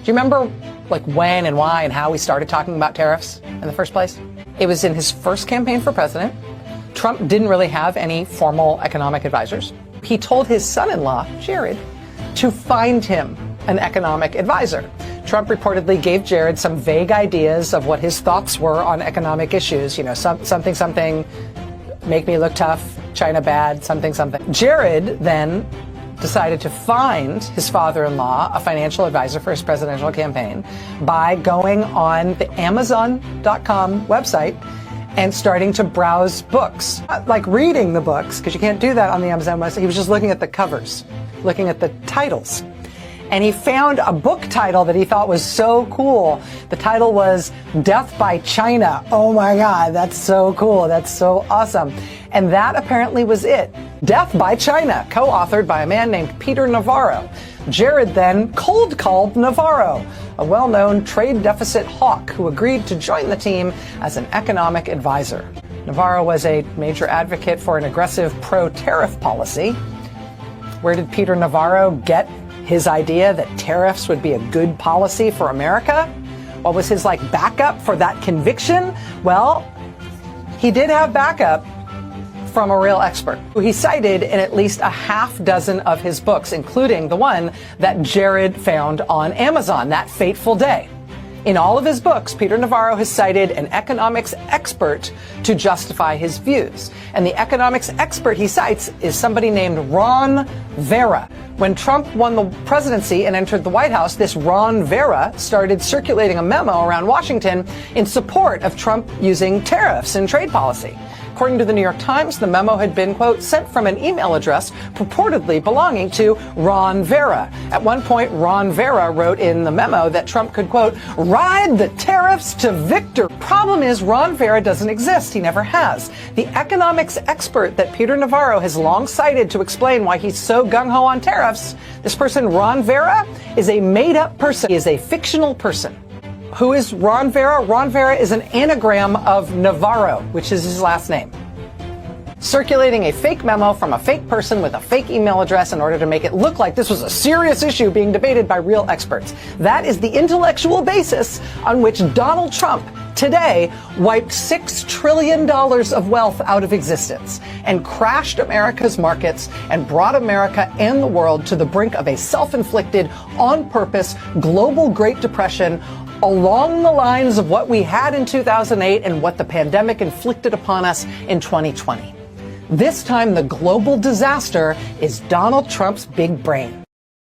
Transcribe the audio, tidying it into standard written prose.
Do you remember like when and why and how we started talking about tariffs in the first place? It was in his first campaign for president. Trump didn't really have any formal economic advisors. He told his son-in-law, Jared, to find him an economic advisor. Trump reportedly gave Jared some vague ideas of what his thoughts were on economic issues. You know, something, make me look tough, China bad, something. Jared then decided to find his father-in-law a financial advisor for his presidential campaign by going on the Amazon.com website and starting to browse books. Not like reading the books, because you can't do that on the Amazon website. He was just looking at the covers, looking at the titles. And he found a book title that he thought was so cool. The title was Death by China. Oh my God, that's so cool. That's so awesome. And that apparently was it. Death by China, co-authored by a man named Peter Navarro. Jared then cold called Navarro, a well-known trade deficit hawk who agreed to join the team as an economic advisor. Navarro was a major advocate for an aggressive pro-tariff policy. Where did Peter Navarro get his idea that tariffs would be a good policy for America? What was his backup for that conviction? Well, he did have backup from a real expert who he cited in at least a half dozen of his books, including the one that Jared found on Amazon that fateful day. In all of his books, Peter Navarro has cited an economics expert to justify his views. And the economics expert he cites is somebody named Ron Vera. When Trump won the presidency and entered the White House, this Ron Vera started circulating a memo around Washington in support of Trump using tariffs in trade policy. According to the New York Times, the memo had been, quote, sent from an email address purportedly belonging to Ron Vera. At one point, Ron Vera wrote in the memo that Trump could, quote, ride the tariffs to victory. Problem is, Ron Vera doesn't exist. He never has. The economics expert that Peter Navarro has long cited to explain why he's so gung-ho on tariffs, this person, Ron Vera, is a made-up person. He is a fictional person. Who is Ron Vera? Ron Vera is an anagram of Navarro, which is his last name. Circulating a fake memo from a fake person with a fake email address in order to make it look like this was a serious issue being debated by real experts. That is the intellectual basis on which Donald Trump today wiped $6 trillion of wealth out of existence and crashed America's markets and brought America and the world to the brink of a self-inflicted, on-purpose, global Great Depression along the lines of what we had in 2008 and what the pandemic inflicted upon us in 2020. This time, the global disaster is Donald Trump's big brain.